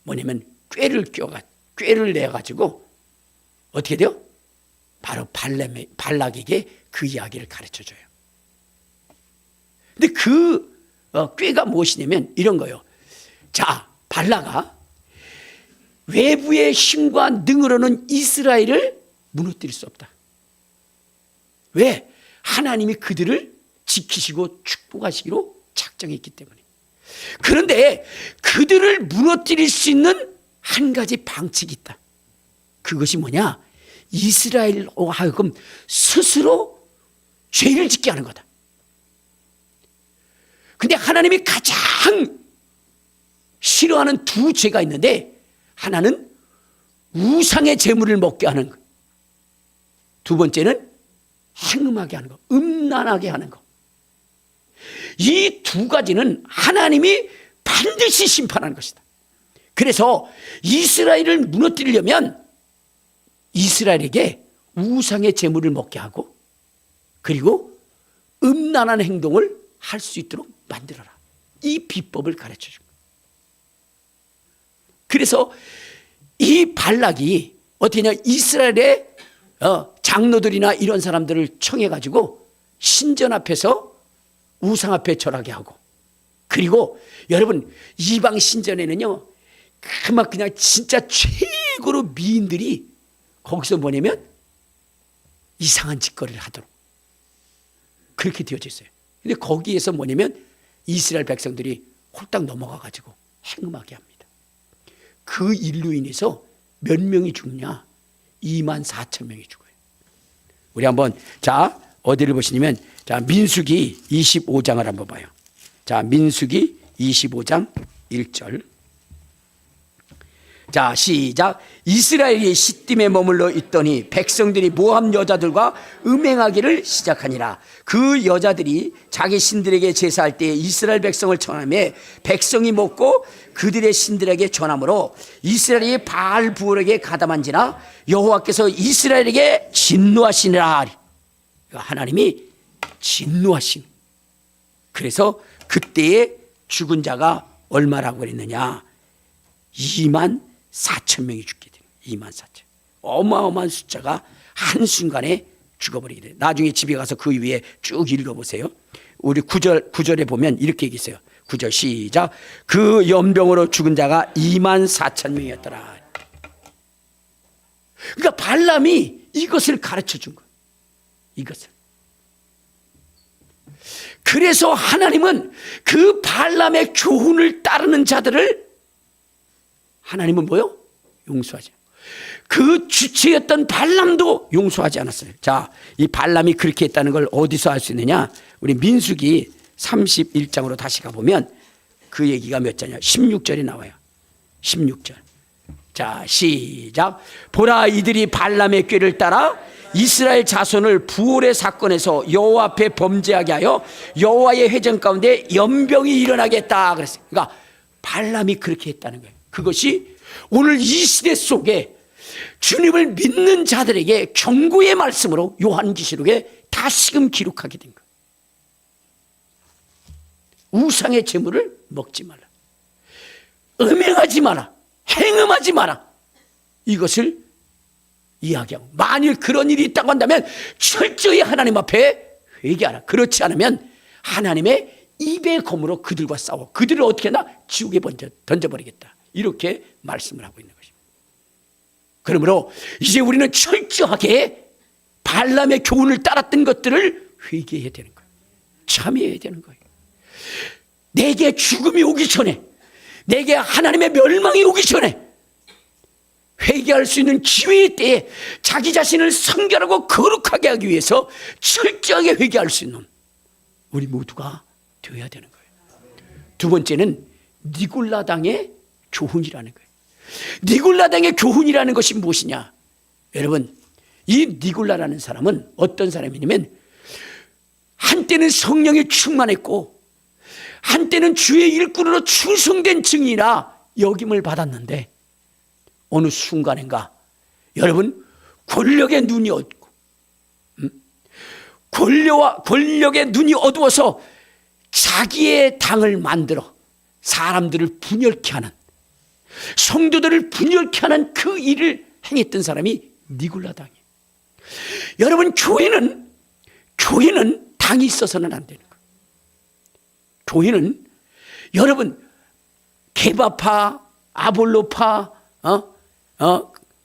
뭐냐면 꾀를 내가지고 어떻게 돼요? 바로 발락에게 그 이야기를 가르쳐줘요. 근데 그 꾀가 무엇이냐면 이런 거예요. 자, 발락아, 외부의 힘과 능으로는 이스라엘을 무너뜨릴 수 없다. 왜? 하나님이 그들을 지키시고 축복하시기로 작정했기 때문에. 그런데 그들을 무너뜨릴 수 있는 한 가지 방책이 있다. 그것이 뭐냐? 이스라엘로 하여금 스스로 죄를 짓게 하는 거다. 근데 하나님이 가장 싫어하는 두 죄가 있는데, 하나는 우상의 재물을 먹게 하는 것, 두 번째는 행음하게 하는 것, 음란하게 하는 것. 이 두 가지는 하나님이 반드시 심판하는 것이다. 그래서 이스라엘을 무너뜨리려면 이스라엘에게 우상의 재물을 먹게 하고 그리고 음란한 행동을 할 수 있도록 만들어라. 이 비법을 가르쳐 준 거예요. 그래서 이 발락이 어떻게 하냐, 이스라엘의 장로들이나 이런 사람들을 청해가지고 신전 앞에서 우상 앞에 절하게 하고, 그리고 여러분 이방 신전에는요 그냥 진짜 최고로 미인들이 거기서 뭐냐면 이상한 짓거리를 하도록 그렇게 되어져 있어요. 근데 거기에서 뭐냐면 이스라엘 백성들이 홀딱 넘어가가지고 행음하게 합니다. 그 일로 인해서 몇 명이 죽냐? 24,000명이 죽어요. 우리 한번 자 어디를 보시냐면 자 민수기 25장을 한번 봐요. 자 민수기 25장 1절. 자 시작. 이스라엘이 시딤에 머물러 있더니 백성들이 모함 여자들과 음행하기를 시작하니라. 그 여자들이 자기 신들에게 제사할 때에 이스라엘 백성을 청하며 백성이 먹고 그들의 신들에게 전함으로 이스라엘이 바알 부올에게 가담한지라 여호와께서 이스라엘에게 진노하시니라. 하나님이 진노하신. 그래서 그때에 죽은 자가 얼마라고 그랬느냐? 24,000명이 죽게 돼요. 24,000. 어마어마한 숫자가 한순간에 죽어버리게 돼요. 나중에 집에 가서 그 위에 쭉 읽어보세요. 우리 9절에 보면 이렇게 얘기했어요. 9절 시작. 그 연병으로 죽은 자가 24,000명이었더라. 그러니까 발람이 이것을 가르쳐 준 거예요. 이것을. 그래서 하나님은 그 발람의 교훈을 따르는 자들을 하나님은 뭐요? 용서하지. 그 주체였던 발람도 용서하지 않았어요. 자, 이 발람이 그렇게 했다는 걸 어디서 알 수 있느냐? 우리 민수기 31장으로 다시 가보면 그 얘기가 몇 절이냐? 16절이 나와요. 16절. 자, 시작. 보라, 이들이 발람의 꾀를 따라 이스라엘 자손을 부올의 사건에서 여호와 앞에 범죄하게 하여 여호와의 회전 가운데 연병이 일어나게 했다 그랬어요. 그러니까 발람이 그렇게 했다는 거예요. 그것이 오늘 이 시대 속에 주님을 믿는 자들에게 경고의 말씀으로 요한계시록에 다시금 기록하게 된 거예요. 우상의 재물을 먹지 마라, 음행하지 마라, 행음하지 마라, 이것을 이야기하고, 만일 그런 일이 있다고 한다면 철저히 하나님 앞에 회개하라. 그렇지 않으면 하나님의 입의 검으로 그들과 싸워 그들을 어떻게 하나? 지옥에 던져버리겠다. 이렇게 말씀을 하고 있는 것입니다. 그러므로 이제 우리는 철저하게 발람의 교훈을 따랐던 것들을 회개해야 되는 거예요. 참여해야 되는 거예요. 내게 죽음이 오기 전에, 내게 하나님의 멸망이 오기 전에 회개할 수 있는 기회의 때에 자기 자신을 성결하고 거룩하게 하기 위해서 철저하게 회개할 수 있는 우리 모두가 되어야 되는 거예요. 두 번째는 니골라당의 교훈이라는 거예요. 니골라당의 교훈이라는 것이 무엇이냐? 여러분, 이 니골라라는 사람은 어떤 사람이냐면 한때는 성령에 충만했고 한때는 주의 일꾼으로 충성된 증인이라 여김을 받았는데 어느 순간인가 여러분 권력의 눈이 어두워, 권력의 눈이 어두워서 자기의 당을 만들어 사람들을 분열케 하는, 성도들을 분열케 하는 그 일을 행했던 사람이 니골라당이에요. 여러분, 교회는 당이 있어서는 안 되는 거예요. 교회는 여러분 게바파, 아볼로파,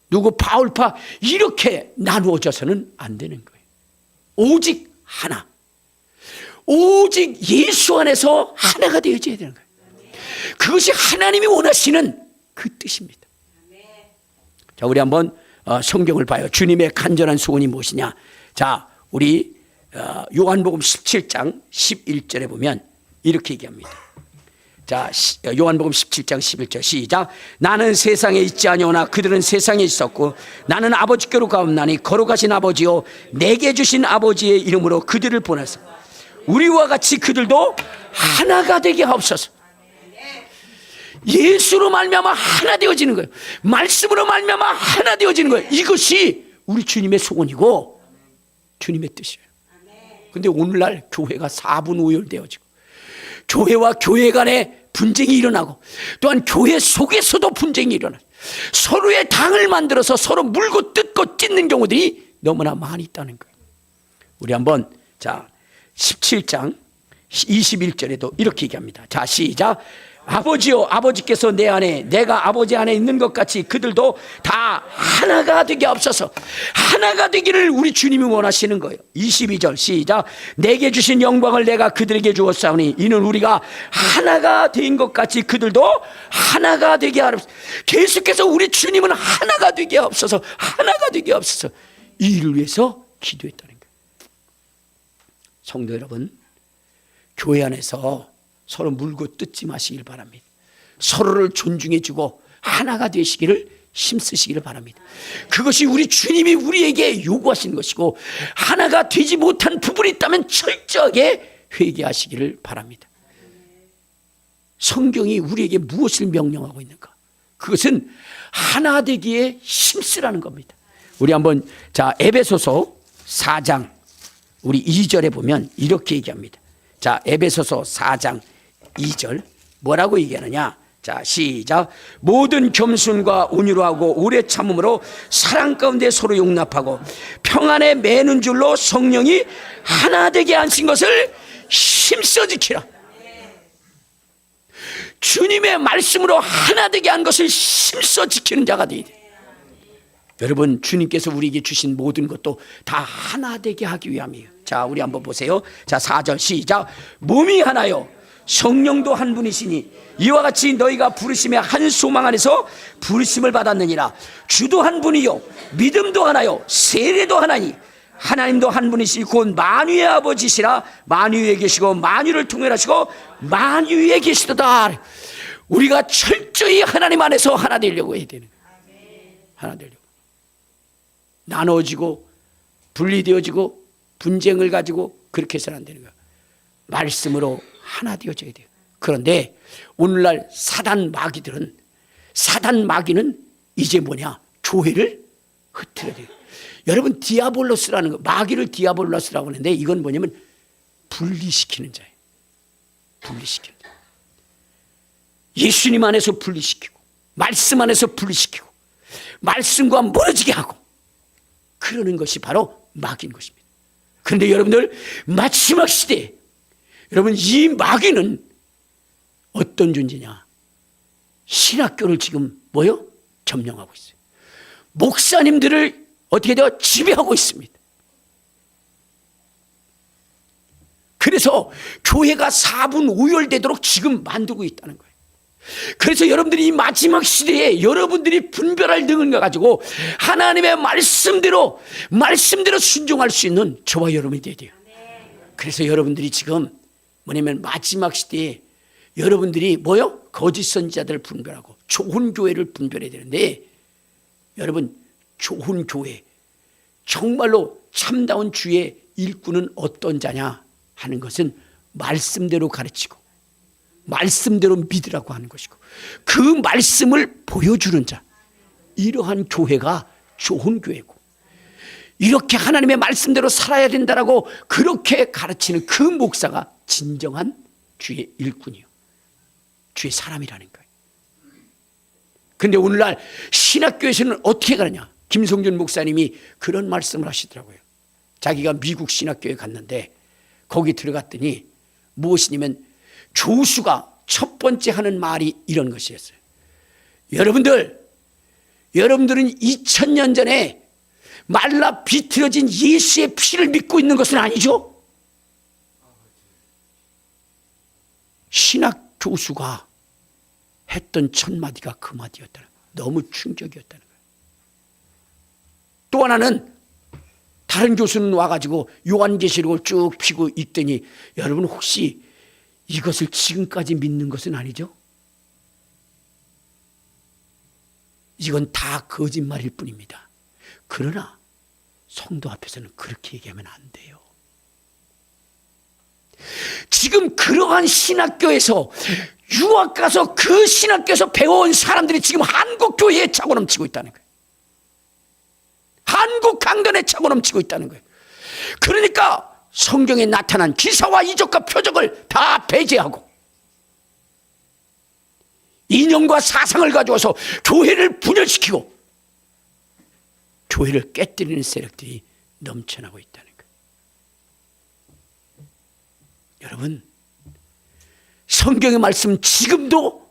누구 바울파 이렇게 나누어져서는 안 되는 거예요. 오직 하나, 오직 예수 안에서 하나가 되어져야 되는 거예요. 그것이 하나님이 원하시는 그 뜻입니다. 자, 우리 한번 성경을 봐요. 주님의 간절한 소원이 무엇이냐? 자, 우리 요한복음 17장 11절에 보면 이렇게 얘기합니다. 자, 요한복음 17장 11절 시작. 나는 세상에 있지 아니오나 그들은 세상에 있었고 나는 아버지께로 가옵나니 거룩하신 아버지요 내게 주신 아버지의 이름으로 그들을 보내서 우리와 같이 그들도 하나가 되게 하옵소서. 예수로 말미암아 하나 되어지는 거예요. 말씀으로 말미암아 하나 되어지는 거예요. 이것이 우리 주님의 소원이고 주님의 뜻이에요. 근데 오늘날 교회가 4분 우열되어지고 교회와 교회 간에 분쟁이 일어나고 또한 교회 속에서도 분쟁이 일어나고 서로의 당을 만들어서 서로 물고 뜯고 찢는 경우들이 너무나 많이 있다는 거예요. 우리 한번 자 17장 21절에도 이렇게 얘기합니다. 자, 시작. 아버지요 아버지께서 내 안에 내가 아버지 안에 있는 것 같이 그들도 다 하나가 되게 하옵소서. 하나가 되기를 우리 주님이 원하시는 거예요. 22절 시작. 내게 주신 영광을 내가 그들에게 주었사오니 이는 우리가 하나가 된 것 같이 그들도 하나가 되게 하옵소서. 계속해서 우리 주님은 하나가 되게 하옵소서, 하나가 되게 하옵소서. 이 일을 위해서 기도했다는 거예요. 성도 여러분, 교회 안에서 서로 물고 뜯지 마시길 바랍니다. 서로를 존중해주고 하나가 되시기를 힘쓰시기를 바랍니다. 그것이 우리 주님이 우리에게 요구하신 것이고 하나가 되지 못한 부분이 있다면 철저하게 회개하시기를 바랍니다. 성경이 우리에게 무엇을 명령하고 있는가? 그것은 하나 되기에 힘쓰라는 겁니다. 우리 한번 자 에베소서 4장 우리 2절에 보면 이렇게 얘기합니다. 자, 에베소서 4장 2절 뭐라고 얘기하느냐? 자, 시작. 모든 겸손과 온유로 하고 오래 참음으로 사랑 가운데 서로 용납하고 평안에 매는 줄로 성령이 하나 되게 하신 것을 힘써 지키라. 주님의 말씀으로 하나 되게 한 것을 힘써 지키는 자가 되어야 돼. 여러분, 주님께서 우리에게 주신 모든 것도 다 하나 되게 하기 위함이에요. 자, 우리 한번 보세요. 자, 4절 시작. 몸이 하나요 성령도 한 분이시니 이와 같이 너희가 부르심의 한 소망 안에서 부르심을 받았느니라. 주도 한 분이요 믿음도 하나요 세례도 하나니 하나님도 한 분이시 곧 만유의 아버지시라. 만유에 계시고 만유를 통일하시고 만유에 계시도다. 우리가 철저히 하나님 안에서 하나 되려고 해야 되는 거예요. 하나 되려고. 나눠지고 분리되어지고 분쟁을 가지고 그렇게 해서는 안 되는 거예요. 말씀으로 하나 되어져야 돼요. 그런데 오늘날 사단 마귀는 이제 뭐냐? 교회를 흩트려야 돼요. 여러분, 디아볼로스라는 거, 마귀를 디아볼로스라고 하는데 이건 뭐냐면 분리시키는 자예요. 분리시키는 자. 예수님 안에서 분리시키고 말씀 안에서 분리시키고 말씀과 멀어지게 하고 그러는 것이 바로 마귀인 것입니다. 그런데 여러분들, 마지막 시대에 여러분, 이 마귀는 어떤 존재냐? 신학교를 지금 뭐요? 점령하고 있어요. 목사님들을 어떻게 되어 지배하고 있습니다. 그래서 교회가 4분 오열되도록 지금 만들고 있다는 거예요. 그래서 여러분들이 이 마지막 시대에 여러분들이 분별할 등을 가지고 하나님의 말씀대로 순종할 수 있는 저와 여러분이 돼야 돼요. 그래서 여러분들이 지금 뭐냐면 마지막 시대에 여러분들이 뭐요? 거짓 선지자들을 분별하고 좋은 교회를 분별해야 되는데, 여러분 좋은 교회, 정말로 참다운 주의 일꾼은 어떤 자냐 하는 것은 말씀대로 가르치고 말씀대로 믿으라고 하는 것이고, 그 말씀을 보여주는 자, 이러한 교회가 좋은 교회고, 이렇게 하나님의 말씀대로 살아야 된다라고 그렇게 가르치는 그 목사가 진정한 주의 일꾼이요, 주의 사람이라는 거예요. 그런데 오늘날 신학교에서는 어떻게 가느냐? 김성준 목사님이 그런 말씀을 하시더라고요. 자기가 미국 신학교에 갔는데 거기 들어갔더니 무엇이냐면 교수가 첫 번째 하는 말이 이런 것이었어요. 여러분들은 2000년 전에 말라 비틀어진 예수의 피를 믿고 있는 것은 아니죠? 신학 교수가 했던 첫 마디가 그 마디였다는 거예요. 너무 충격이었다는 거예요. 또 하나는 다른 교수는 와가지고 요한계시록을 쭉 펴고 읽더니, 여러분 혹시 이것을 지금까지 믿는 것은 아니죠? 이건 다 거짓말일 뿐입니다. 그러나 성도 앞에서는 그렇게 얘기하면 안 돼요. 지금 그러한 신학교에서 유학 가서 그 신학교에서 배워온 사람들이 지금 한국 교회에 차고 넘치고 있다는 거예요. 한국 강단에 차고 넘치고 있다는 거예요. 그러니까 성경에 나타난 기사와 이적과 표적을 다 배제하고 이념과 사상을 가져와서 교회를 분열시키고 교회를 깨뜨리는 세력들이 넘쳐나고 있다는 거예요. 여러분, 성경의 말씀 지금도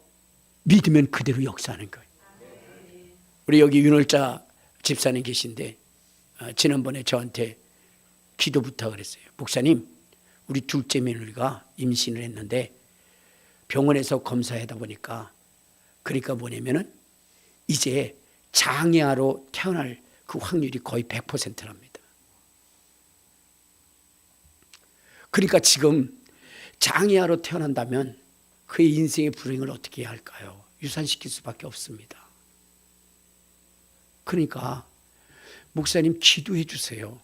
믿으면 그대로 역사하는 거예요. 우리 여기 윤월자 집사님 계신데 지난번에 저한테 기도 부탁을 했어요. 목사님, 우리 둘째 며느리가 임신을 했는데 병원에서 검사하다 보니까 그러니까 뭐냐면은 이제 장애아로 태어날 그 확률이 거의 100%랍니다. 그러니까 지금 장애아로 태어난다면 그의 인생의 불행을 어떻게 해야 할까요? 유산시킬 수밖에 없습니다. 그러니까 목사님 기도해 주세요,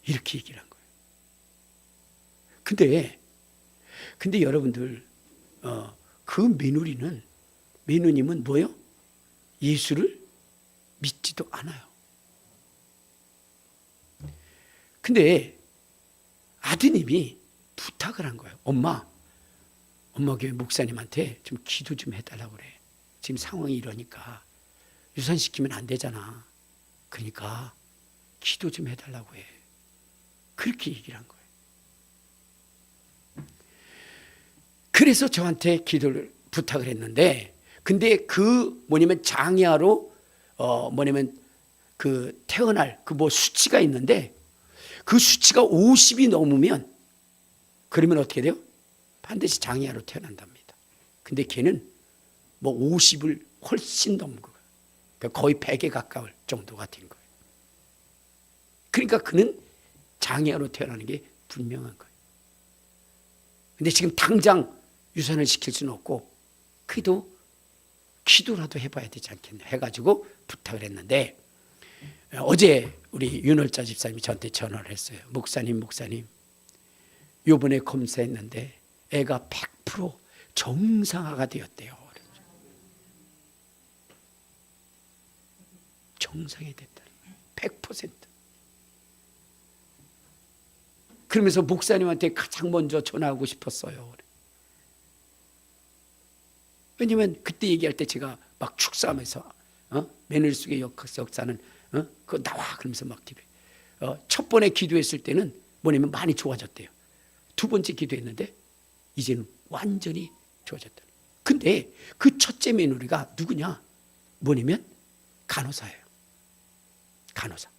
이렇게 얘기를 한 거예요. 근데 여러분들 그 며느님은 뭐요? 예수를 믿지도 않아요. 근데 아드님이 부탁을 한 거예요. 엄마 교회 목사님한테 좀 기도 좀 해달라고 그래. 지금 상황이 이러니까 유산시키면 안 되잖아. 그러니까 기도 좀 해달라고 해. 그렇게 얘기를 한 거예요. 그래서 저한테 기도를 부탁을 했는데, 근데 그 장애아로 그 태어날 그 수치가 있는데, 그 수치가 50이 넘으면 그러면 어떻게 돼요? 반드시 장애아로 태어난답니다. 근데 걔는 50을 훨씬 넘은 거예요. 그러니까 거의 100에 가까울 정도가 된 거예요. 그러니까 그는 장애아로 태어나는 게 분명한 거예요. 근데 지금 당장 유산을 시킬 수는 없고 그래도 기도라도 해봐야 되지 않겠냐 해가지고 부탁을 했는데, 어제 우리 윤월자 집사님이 저한테 전화를 했어요. 목사님 요번에 검사했는데 애가 100% 정상화가 되었대요. 정상이 됐다는 거예요. 100%. 그러면서 목사님한테 가장 먼저 전화하고 싶었어요. 왜냐면 그때 얘기할 때 제가 막 축사하면서 며느리 속의 역사는 그거 나와 그러면서 막 기도해. 첫 번에 기도했을 때는 뭐냐면 많이 좋아졌대요. 두 번째 기도했는데 이제는 완전히 좋아졌다. 근데 그 첫째 며느리가 누구냐? 뭐냐면 간호사예요. 간호사.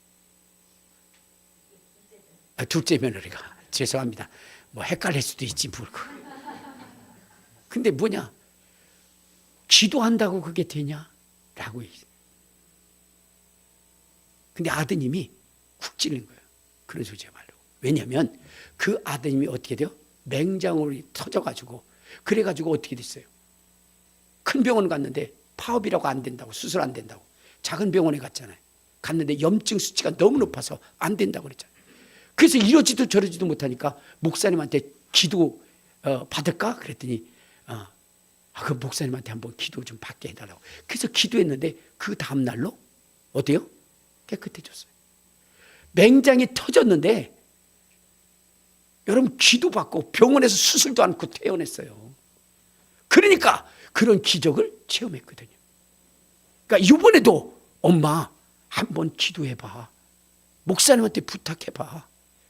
둘째 며느리가 죄송합니다. 뭐 헷갈릴 수도 있지 뭘. 근데 뭐냐? 기도한다고 그게 되냐? 라고 얘기해요. 근데 아드님이 쿡 찌르는 거예요. 그런 소리 하지 말라고. 왜냐하면 그 아드님이 어떻게 돼요? 맹장으로 터져가지고 그래가지고 어떻게 됐어요? 큰 병원 갔는데 파업이라고 안 된다고, 수술 안 된다고. 작은 병원에 갔잖아요. 갔는데 염증 수치가 너무 높아서 안 된다고 그랬잖아요. 그래서 이러지도 저러지도 못하니까 목사님한테 기도 받을까? 그랬더니 그 목사님한테 한번 기도 좀 받게 해달라고. 그래서 기도했는데 그 다음날로 어때요? 깨끗해졌어요. 맹장이 터졌는데 여러분 기도받고 병원에서 수술도 않고 퇴원했어요. 그러니까 그런 기적을 체험했거든요. 그러니까 이번에도 엄마 한번 기도해봐. 목사님한테 부탁해봐.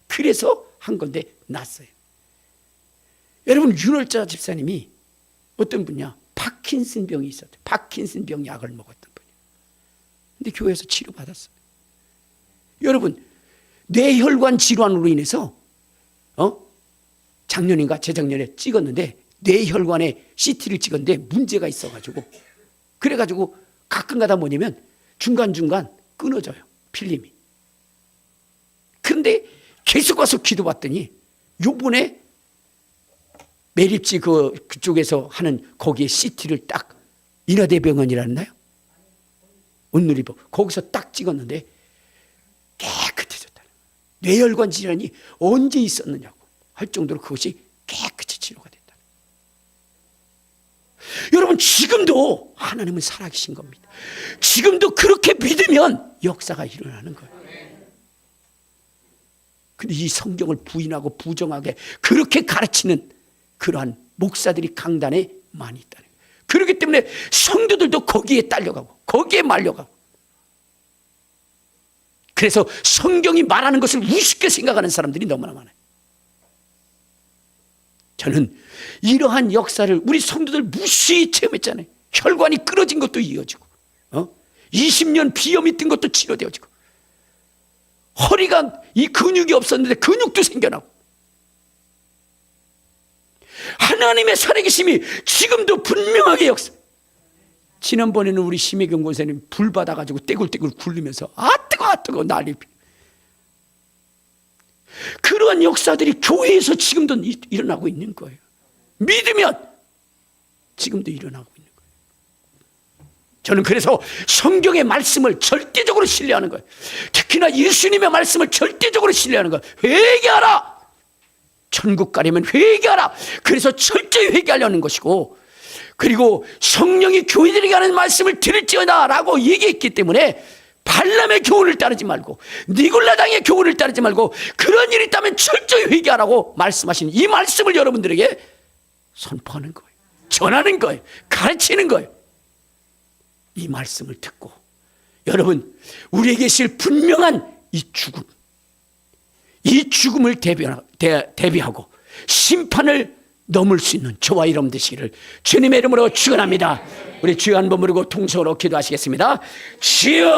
그래서 한 건데 났어요. 여러분 윤월자 집사님이 어떤 분이야? 파킨슨 병이 있었대요. 파킨슨 병 약을 먹었던 분이에요. 근데 교회에서 치료받았어요. 여러분 뇌혈관 질환으로 인해서 작년인가 재작년에 찍었는데 뇌혈관에 CT를 찍었는데 문제가 있어가지고 그래가지고 가끔가다 뭐냐면 중간중간 끊어져요. 필름이. 그런데 계속 와서 기도받더니 요번에 매립지 그쪽에서 하는 거기에 CT를 딱 인하대병원이라나요? 온누리병 거기서 딱 찍었는데 깨끗해졌다. 뇌혈관 질환이 언제 있었느냐고 할 정도로 그것이 깨끗이 치료가 됐다. 여러분 지금도 하나님은 살아계신 겁니다. 지금도 그렇게 믿으면 역사가 일어나는 거예요. 근데 이 성경을 부인하고 부정하게 그렇게 가르치는 그러한 목사들이 강단에 많이 있다는 거예요. 그렇기 때문에 성도들도 거기에 딸려가고 거기에 말려가고 그래서 성경이 말하는 것을 우습게 생각하는 사람들이 너무나 많아요. 저는 이러한 역사를 우리 성도들 무수히 체험했잖아요. 혈관이 끊어진 것도 이어지고 20년 비염이 뜬 것도 치료되어지고 허리가 이 근육이 없었는데 근육도 생겨나고 하나님의 살아계심이 지금도 분명하게 역사. 지난번에는 우리 심혜경 권사님 불 받아가지고 떼굴떼굴 굴리면서 뜨거워 난리. 그러한 역사들이 교회에서 지금도 일어나고 있는 거예요. 믿으면 지금도 일어나고 있는 거예요. 저는 그래서 성경의 말씀을 절대적으로 신뢰하는 거예요. 특히나 예수님의 말씀을 절대적으로 신뢰하는 거예요. 회개하라. 천국 가려면 회개하라. 그래서 철저히 회개하려는 것이고 그리고 성령이 교회들에게 하는 말씀을 들을지어다 라고 얘기했기 때문에 발람의 교훈을 따르지 말고 니골라당의 교훈을 따르지 말고 그런 일이 있다면 철저히 회개하라고 말씀하신 이 말씀을 여러분들에게 선포하는 거예요. 전하는 거예요. 가르치는 거예요. 이 말씀을 듣고 여러분 우리에게 있을 분명한 이 죽음을 대비하고 심판을 넘을 수 있는 저와 여러분 되시기를 주님의 이름으로 축원합니다. 우리 주여 한번 부르고 통성으로 기도하시겠습니다. 주여